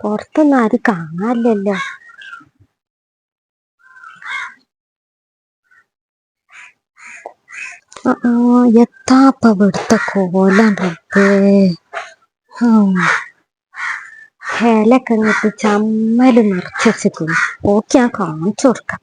പുറത്തൊന്നും ആരും കാണാനില്ലല്ലോ. എത്താപ്പ ഇവിടുത്തെ കോലം റബ്ബേ. ഇലക്കെ ഇങ്ങോട്ട് ചമ്മല് നിറച്ചിരിക്കുന്നു. ഓക്കെ, ഞാൻ കാണിച്ചു കൊടുക്കാം.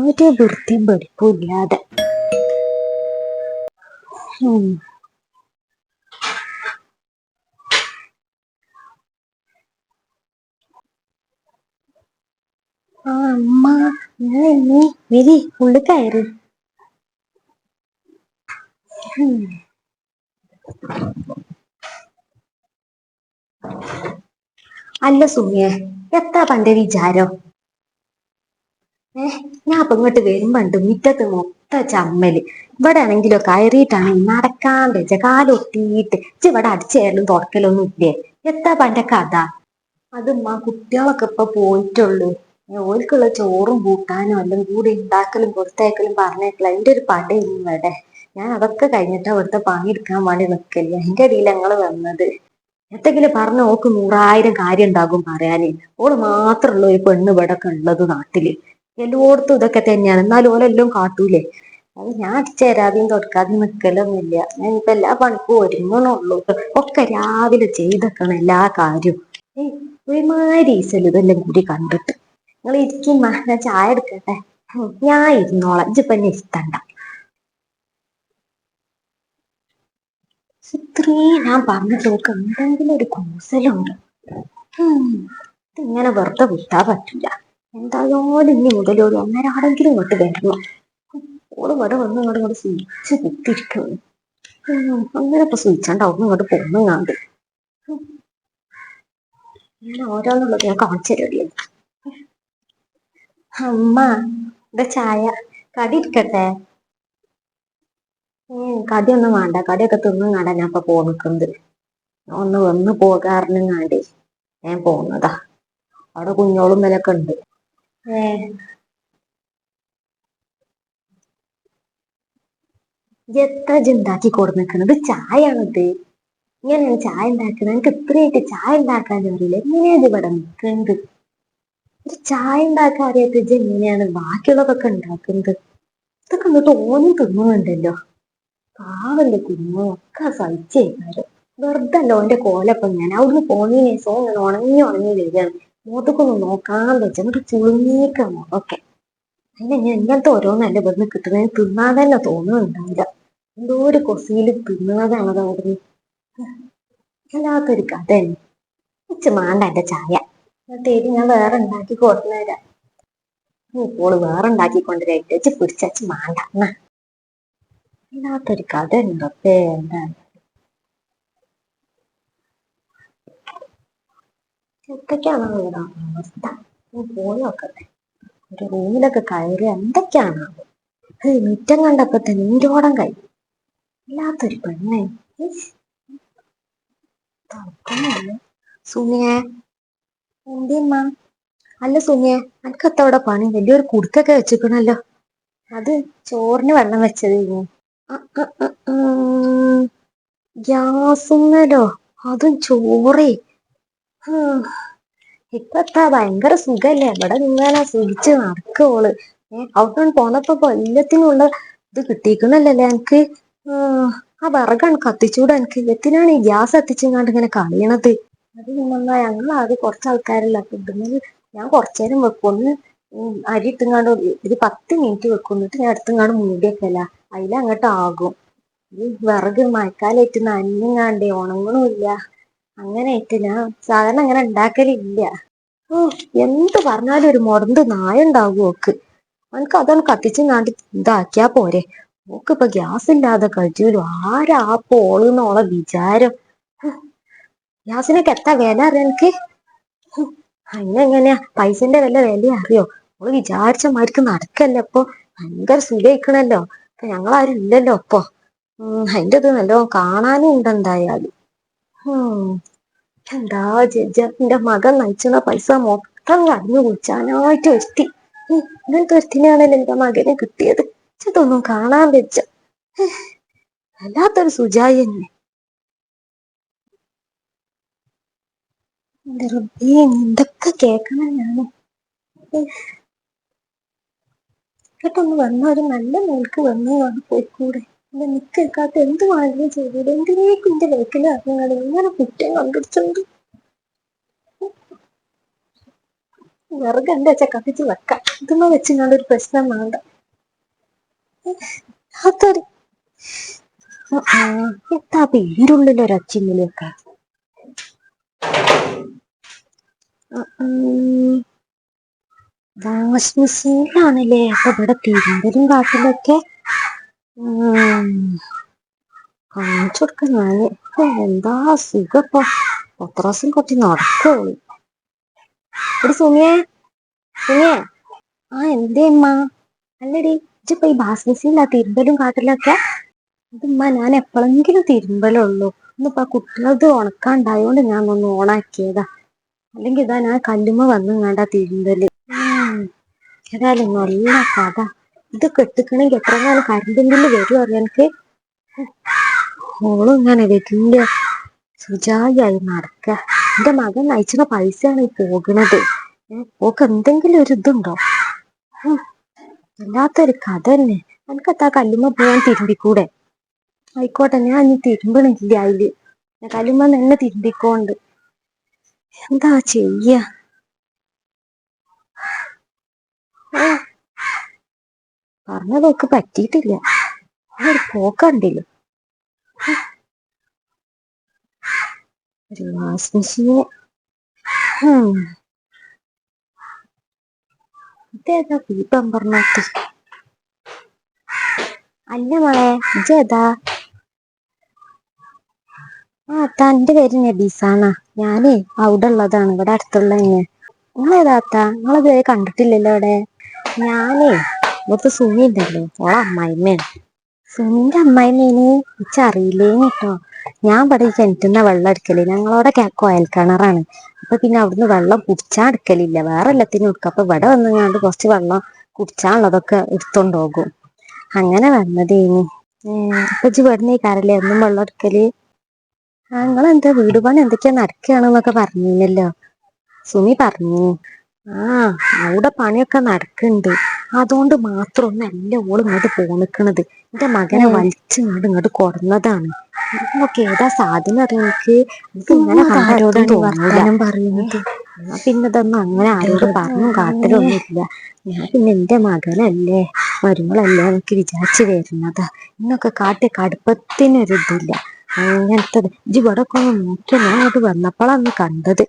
ഒരു വൃത്തിയും വെടിപ്പും ഇല്ലാതെ. അമ്മ നീ വിരി ഉള്ളു കയറി. അല്ല സുമിയെ, എത്താ പന്റെ വിചാരം? ഞാൻ അപ്പൊ ഇങ്ങോട്ട് വരുമ്പണ്ട് മുറ്റത്ത് മൊത്ത ചമ്മല്. ഇവിടെ ആണെങ്കിലോ കയറിയിട്ടാണ് നടക്കാൻ വെച്ച കാലൊട്ടിയിട്ട്. ഇവിടെ അടിച്ചേരലും തുറക്കലൊന്നും ഇല്ലേ? എത്താ പന്റെ കഥ? അതുമ്മ കുട്ടികളൊക്കെ ഇപ്പൊ പോയിട്ടുള്ളൂ. ഓൽക്കുള്ള ചോറും കൂട്ടാനും എല്ലാം കൂടി ഉണ്ടാക്കലും കൊടുത്തയക്കലും പറഞ്ഞേക്കല. അതിന്റെ ഒരു പടയും ഇവിടെ. ഞാൻ അതൊക്കെ കഴിഞ്ഞിട്ടാ ഇവിടുത്തെ പണിയെടുക്കാൻ വേണ്ടി നിൽക്കല്ലേ. അതിന്റെ ഇടയിൽ ഞങ്ങള് വന്നത്. എന്തെങ്കിലും പറഞ്ഞ ഓക്ക് 100,000 കാര്യം ഉണ്ടാകും പറയാന്. ഓള് മാത്രമുള്ള ഒരു പെണ്ണ് ഇവിടെ ഒക്കെ ഉള്ളത് നാട്ടില്. എല്ലായിടത്തും ഇതൊക്കെ തന്നെയാണ്. എന്നാലും ഓലെല്ലാം കാട്ടൂലേ. അത് ഞാൻ അടിച്ചേരാതെയും തൊടക്കാതെയും നിൽക്കലൊന്നുമില്ല. ഞാൻ ഇപ്പൊ എല്ലാ പണിക്കും ഒരുങ്ങണുള്ളൂ. ഒക്കെ രാവിലെ ചെയ്തേക്കണം എല്ലാ കാര്യവും. ഒരുമാതിരി ഈസല് ഇതെല്ലാം കൂടി കണ്ടിട്ട്. നിങ്ങൾ ഇരിക്കുമ്പ ഞാൻ ചായ എടുക്കട്ടെ. ഞാൻ ഇരുന്നോളാം. ഇജ്ജിപ്പൊ എന്നെ ഇരുത്തണ്ട. ഇത്രയും ഞാൻ പറഞ്ഞിട്ട് നോക്ക് എന്തെങ്കിലും ഒരു കൂസലുണ്ട്. ഇങ്ങനെ വെറുതെ വിട്ടാ പറ്റില്ല. എന്തായാലും ഇനി മുതൽ ഒരു 1.5 ഇങ്ങോട്ട് വരണം. ഓള് ഇവിടെ വന്ന് ഇങ്ങോട്ട് സ്വിച്ച് കുത്തിരിക്കുന്നു. അങ്ങനെ ഇപ്പൊ സ്വിച്ചുണ്ടാവും ഇങ്ങോട്ട് പോകുന്നുങ്ങാണ്ട്. ഇങ്ങനെ ഓരോന്നുള്ളത് ഞാൻ കാണിച്ചു തരുമല്ലേ. അമ്മ ഇവിടെ ചായ. കടി ഇരിക്കട്ടെ? കടിയൊന്നും വേണ്ട. കടിയൊക്കെ തിന്നും കണ്ട ഞാൻ ഇപ്പൊ പോന്നിക്കുന്നത്. ഒന്ന് വന്ന് പോകാറിനങ്ങാണ്ടേ ഞാൻ പോന്നതാ. അവിടെ കുഞ്ഞോളും വിലൊക്കെ ഉണ്ട്. എത്ര ഉണ്ടാക്കി കൊടുക്കുന്നത് ചായയാണിത്. ഇങ്ങനെയാണ് ചായ ഉണ്ടാക്കുന്നത്. എനിക്ക് ഇത്രയായിട്ട് ചായ ഉണ്ടാക്കാൻ അറിയില്ല. എങ്ങനെയാണ് ഇവിടെ നിൽക്കുന്നത്? ഒരു ചായ ഉണ്ടാക്കാൻ അറിയാത്ത ഇജ്ജ് എങ്ങനെയാണ് ബാക്കിയുള്ളതൊക്കെ ഉണ്ടാക്കുന്നത്? ഇതൊക്കെ ഒന്ന് തോന്നി തിന്നുന്നുണ്ടല്ലോ. പാവല്ലേ കുഞ്ഞു, ഒക്കെ സഹിച്ചേക്കാരും. വെറുതെ അല്ലോ ഓന്റെ കോലപ്പം. ഞാൻ അവിടുന്ന് പോന്നതിന് ശേഷം ഇങ്ങനെ ഉണങ്ങി വരികയാണ്. മുഖത്തൊക്കൊന്നും നോക്കാൻ വെച്ചാൽ എന്നിട്ട് ചുളുങ്ങിയേക്കാണ് മുഖമൊക്കെ. അതിനെ ഞാൻ ഇങ്ങനത്തെ ഓരോന്നല്ല ഇവിടുന്ന് കിട്ടുന്നത്. തിന്നാൻ തന്നെ തോന്നുന്നുണ്ടാവില്ല. എന്തോ ഒരു കൊസിയിൽ തിന്നതാണത് അവിടുന്ന്. അല്ലാത്തൊരു കഥ തന്നെ. ഉച്ച മാണ്ട എന്റെ ചായ. തേരി ഞാൻ വേറെ ഉണ്ടാക്കി കൊണ്ടുവരാം. ഇപ്പോൾ വേറെ ഉണ്ടാക്കിക്കൊണ്ടിരേറ്റ് പിടിച്ചു മാണ്ട. അല്ലാത്തൊരു കഥ ഉണ്ടൊക്കെ. എന്താ എന്തൊക്കെയാണോ ഇവിടെ അവസ്ഥ? പോയി നോക്കട്ടെ. ഒരു റൂമിലൊക്കെ കയറി എന്തൊക്കെയാണോ മുറ്റം കണ്ടപ്പോ തന്നെ നീരോടം കഴിയും. അല്ലാത്തൊരു പെണ്ണെ. സുമിയെ, എന്തിമ്മ? അല്ല സുമിയെ, എനിക്കത്തവിടെ പണി വലിയൊരു കുടുക്കൊക്കെ വെച്ചിക്കണല്ലോ. അത് ചോറിന് വെള്ളം വെച്ചത്. ഗ്യാസുമ്മലോ? അതും ചോറേ. ഇപ്പത്താ ഭയങ്കര സുഖല്ലേ. ഇവിടെ ഇങ്ങനെ സുഖിച്ച് നടക്കോള്. അവിടെ പോന്നപ്പോ എല്ലാത്തിനുള്ള ഇത് കിട്ടിക്കണല്ലേ എനിക്ക്. ആ വിറകാണ് കത്തിച്ചൂടെ എനിക്ക്. എത്തിനാണ് ഈ ഗ്യാസ് കത്തിച്ചങ്ങാണ്ട് ഇങ്ങനെ കളയണത്? അത് നിന്നാ ഞങ്ങൾ ആകെ കുറച്ച് ആൾക്കാരല്ല. അപ്പൊ ഇടുന്നത് ഞാൻ കുറച്ചേരം വെക്കും. ഒന്ന് അരി ഇട്ടുങ്ങാണ്ട് ഒരു 10 മിനിറ്റ് വെക്കും. എന്നിട്ട് ഞാൻ എടുത്തുങ്ങാണ്ട് മൂടിയൊക്കെയല്ല. അതിലങ്ങോട്ട് ആകും. ഈ വിറക് മഴക്കാലായിട്ട് നനഞ്ഞങ്ങാണ്ടേ ഉണങ്ങണമില്ല. അങ്ങനെ ആയിട്ട് ഞാൻ സാധാരണ അങ്ങനെ ഉണ്ടാക്കലില്ല. എന്ത് പറഞ്ഞാലും ഒരു മുടന്ത് നായ ഉണ്ടാവും ഓക്ക്. എനിക്ക് അതൊന്ന് കത്തിച്ചും കാണ്ടി ഇതാക്കിയാ പോരെ. ഓക്ക് ഇപ്പൊ ഗ്യാസ് ഇല്ലാതെ കഴിച്ചൂലോ. ആരാ ആ പോളെന്നോളെ വിചാരം. ഗ്യാസിനൊക്കെ എത്താ വില അറിയാം എനിക്ക്. അതിനെങ്ങനെയാ പൈസന്റെ വില അറിയോ? ഓള് വിചാരിച്ച മാതിരിക്ക് നടക്കല്ലേ ഇപ്പൊ. ഭയങ്കര സുഖിക്കണല്ലോ. അപ്പൊ ഞങ്ങളാരും ഇല്ലല്ലോ ഇപ്പൊ. അതിന്റെ ഇത് നല്ലോ കാണാനും ഉണ്ട് എന്തായാലും. എന്താ എന്റെ മകൻ നയിച്ചുന്ന പൈസ മൊത്തം കടന്നു കുടിച്ചാനായിട്ട് ഒരുത്തി. ഇങ്ങനത്തെ ഒരുത്തിനാണല്ലോ എന്റെ മകനെ കിട്ടിയത്. ഇതൊന്നും കാണാൻ വെച്ച. വല്ലാത്തൊരു സുജായി തന്നെ. എന്റെ റബ്ബേ, എന്തൊക്കെ കേക്കണം ഞാന്. കേട്ടൊന്ന് വന്ന ഒരു നല്ല നിലക്ക് വന്നു പോയിക്കൂടെ? എന്റെ നിൽക്കാത്ത എന്ത് വേണമെങ്കിലും ചെയ്തൂടെ? എന്തിനേക്കും എന്റെ വേക്കില് അറിഞ്ഞാൽ ഇങ്ങനെ കുറ്റം കണ്ടുപിടിച്ചോണ്ട് വിറക് എന്താ വെച്ചാ കത്തിച്ച് വെക്കാം. ഇതൊന്നും വെച്ചിങ്ങാണ്ട് ഒരു പ്രശ്നം വേണ്ട. അതൊരു എത്താ പേരുള്ളിൽ ഒരച്ചിങ്ങനെയൊക്കെ. വാഷിംഗ് മെഷീനിലാണല്ലേ അപ്പൊ ഇവിടെ തിരുമ്പലും കാട്ടിലൊക്കെ. കാണിച്ചു കൊടുക്ക ഞാന്. എന്താ സുഖപ്പൊ പത്രാസും കൊട്ടി നടക്കുള്ളൂ. ഇവിടെ സുമിയേ, സുമിയേ. എന്തേ ഉമ്മ? അല്ലടി ഇജ്ജിപ്പോ ഈ വാഷിംഗ് മെഷീനിലാ തിരുമ്പലും കാട്ടിലൊക്കെ? അതുമ്മ ഞാൻ എപ്പോഴെങ്കിലും തിരുമ്പലുള്ളൂ. ഇന്നിപ്പോ കുട്ടികളത് ഉണക്കാണ്ടായോണ്ട് ഞാൻ ഒന്ന് ഓണാക്കിയതാ. അല്ലെങ്കിൽ ഇതാ ഞാൻ കല്ലുമ്മ വന്നു വേണ്ട തിരുമ്പല്. ഏതായാലും നല്ല കഥ. ഇത് കെട്ടിക്കണമെങ്കിൽ എത്ര കാലം കറണ്ട് ബില്ല് വരും അറിയാം എനിക്ക്. ഓളും ഇങ്ങനെ വലിയ സുജായി നടക്ക. എന്റെ മകൻ അയച്ചുന്ന പൈസയാണ് ഈ പോകുന്നത്. ഓക്ക് എന്തെങ്കിലും ഒരു ഇതുണ്ടോ? വല്ലാത്തൊരു കഥ തന്നെ. എനിക്കെത്താ കല്ലുമ്മ പോവാൻ തിരുമ്പിക്കൂടെ? ആയിക്കോട്ടെ, ഞാൻ ഇനി തിരുമ്പണില്ല അതില്. കല്ലുമ്മ തന്നെ തിരുമ്പിക്കോണ്ട്. എന്താ ചെയ്യ? പറഞ്ഞതൊക്കെ പറ്റിയിട്ടില്ല. ഒരു പോക്കണ്ടില്ലോ. ഒരു വാഷിംഗ് മെഷീന്. ഇതേതാ ദീപം പറഞ്ഞാട്ട്? അല്ല മോളെ, ഇജേതാ? തന്റെ പേര് നബീസാന്നാ. ഞാനേ അവിടെ ഉള്ളതാണ്, ഇവിടെ അടുത്തുള്ള തന്നെ. നിങ്ങളേതാത്ത? നിങ്ങളത് കണ്ടിട്ടില്ലല്ലോ ഇവിടെ. ഞാനേ ഇവിടുത്തെ സുമി ഉണ്ടല്ലോ, ഓളെ അമ്മായിമ്മയാണ്. സുമിന്റെ അമ്മായിമ്മേന് ഇച്ചറിയില്ലേന്ന് കേട്ടോ. ഞാൻ ഇവിടെ ഈ കിണറ്റുന്ന വെള്ളം എടുക്കല്. ഞങ്ങളവിടെ കോയൽ കിണറാണ്. അപ്പൊ പിന്നെ അവിടുന്ന് വെള്ളം കുടിച്ചാൻ എടുക്കലില്ല, വേറെ എല്ലാത്തിനും എടുക്കും. അപ്പൊ ഇവിടെ വന്നങ്ങാണ്ട് കുറച്ച് വെള്ളം കുടിച്ചാനുള്ളതൊക്കെ എടുത്തോണ്ടോകും. അങ്ങനെ വന്നതേനി. ഇപ്പൊ ഇജ്ജ് ഇവിടുന്നേക്കാരല്ലേ എന്നും വെള്ളം എടുക്കല്? നിങ്ങളെന്താ വീട് പണി എന്തൊക്കെയാ നടക്കുകയാണെന്നൊക്കെ പറഞ്ഞില്ലല്ലോ, സുമി പറഞ്ഞു. അവിടെ പണിയൊക്കെ നടക്കുന്നുണ്ട്. അതുകൊണ്ട് മാത്രം ഒന്നല്ല ഓള് ഇങ്ങോട്ട് പോന്നിക്കണത്. എന്റെ മകനെ വലിച്ചിങ്ങോട്ട് കൊടന്നതാണ്. ഒക്കെ ഏതാ സാധനം അറിയാം എനിക്ക്. ഇങ്ങനെ കണ്ടാരോടാണ് വർത്താനം പറയുന്നത്. പിന്നെ ഇതൊന്നും അങ്ങനെ ആരോട് പറഞ്ഞു കാട്ടലൊന്നും ഇല്ല. ഞാൻ പിന്നെ എന്റെ മകനല്ലേ മരുമകളല്ലേ എനിക്ക് വിചാരിച്ചു വരുന്നതാ. ഇന്നൊക്കെ കാട്ടിയ കടുപ്പത്തിനൊരിതില്ല. അങ്ങനത്തത് ഇജ്ജ് ഇവിടൊക്കെ ഒന്ന് നോക്കിയ. ഞാൻ അങ്ങോട്ട് വന്നപ്പോഴാണ് കണ്ടത്.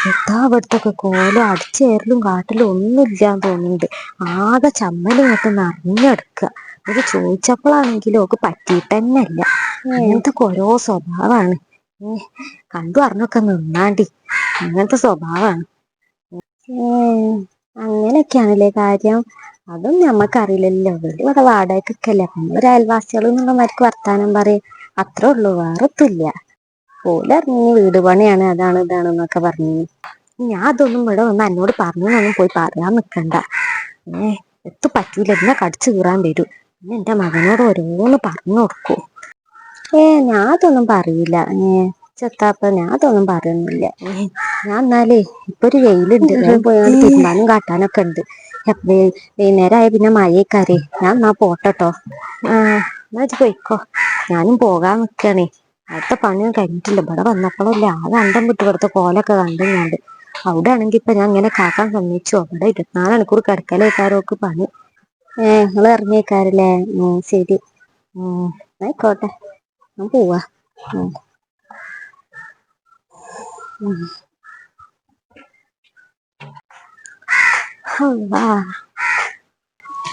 എന്താ ഇവിടത്തൊക്കെ കോലം, അടിച്ചേരലും കാട്ടിലും ഒന്നും ഇല്ലാന്ന് തോന്നുന്നുണ്ട്. ആകെ ചമ്മലും ഇങ്ങോട്ട് നിറഞ്ഞെടുക്കുക. ഇത് ചോദിച്ചപ്പോഴാണെങ്കിലും ഒക്കെ പറ്റിയിട്ടന്നെ ഇല്ല. അങ്ങനത്തെ ഓരോ സ്വഭാവമാണ്. കണ്ടു അറിഞ്ഞൊക്കെ നിന്നാണ്ടി. അങ്ങനത്തെ സ്വഭാവമാണ്. അങ്ങനെയൊക്കെയാണല്ലേ കാര്യം. അതൊന്നും ഞമ്മക്കറിയില്ലല്ലോ. ഇവിടെ വാടകയ്ക്കൊക്കെ അല്ലേ. നമ്മളൊരു അയൽവാസികൾ എന്നുള്ളമാർക്ക് വർത്താനം പറയും, അത്രേ ഉള്ളൂ. വേറൊത്തുമില്ല. ഓലറിഞ്ഞു വീട് പണിയാണ് അതാണ് ഇതാണെന്നൊക്കെ പറഞ്ഞു. ഞാൻ അതൊന്നും ഇവിടെ വന്ന് എന്നോട് പറഞ്ഞൊന്നും പോയി പറയാൻ നിക്കണ്ട. എത്തു പറ്റൂല, എന്നെ കടിച്ചു കീറാൻ വരും. പിന്നെ എന്റെ മകനോട് ഓരോന്ന് പറഞ്ഞു കൊടുക്കും. ഞാൻ അതൊന്നും പറയില്ല. ചെത്താപ്പ ഞാൻ അതൊന്നും പറയുന്നില്ല. ഞാൻ എന്നാലേ ഇപ്പൊ ഒരു വെയിലുണ്ട്, ഞാൻ പോയാണ്ട് തിരുമ്പാനും കാട്ടാനൊക്കെ ഉണ്ട്. വൈകുന്നേരമായ പിന്നെ മഴക്കാരേ. ഞാൻ എന്നാ പോട്ടോ. എന്നാ പോയിക്കോ. ഞാനും പോകാൻ നിൽക്കണേ. അടുത്ത പണിയും കഴിഞ്ഞിട്ടില്ല. ഇവിടെ വന്നപ്പോഴല്ലേ ആകെ അണ്ടം വിട്ട് ഇവിടുത്തെ കോലൊക്കെ കണ്ടുകൊണ്ട്. അവിടെ ആണെങ്കി ഇപ്പൊ ഞാൻ ഇങ്ങനെ കാക്കാൻ സമ്മതിച്ചോ? അവിടെ 24 മണിക്കൂർ കിടക്കലേക്കാരോക്ക് പണി. നിങ്ങൾ ഇറങ്ങിയേക്കാരല്ലേ? ശരി. ആയിക്കോട്ടെ, ഞാൻ പോവാ.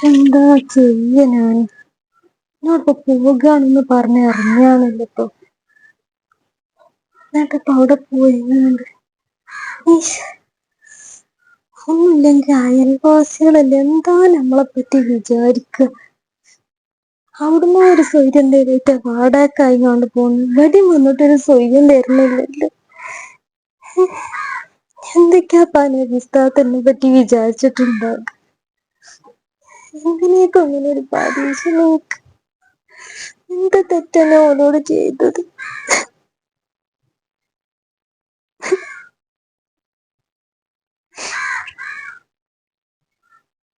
എന്താ ചെയ്യ ഞാനിപ്പോ പോകാണെന്ന് പറഞ്ഞ ഇറങ്ങിയാണല്ലോ. ഇപ്പൊ എന്നിട്ടിപ്പ അവിടെ പോയിണ്ട് ഒന്നുമില്ലെങ്കിൽ അയൽവാസികളല്ലേ എന്താ നമ്മളെ പറ്റി വിചാരിക്കുക. അവിടുന്ന് ഒരു സ്വൈര്യം തരായിട്ട് വാടക കഴിഞ്ഞോണ്ട് പോകുന്നു. ഇവിടെയും വന്നിട്ടൊരു സ്വൈര്യം തരുന്നില്ലല്ലോ. എന്തൊക്കെയാ പുസ്തകത്തിനെ പറ്റി വിചാരിച്ചിട്ടുണ്ടാകും. എങ്ങനെയൊക്കെ അങ്ങനെ ഒരു പരീക്ഷ നോക്ക്. എന്ത് തെറ്റാണ് ഓനോട് ചെയ്തത്?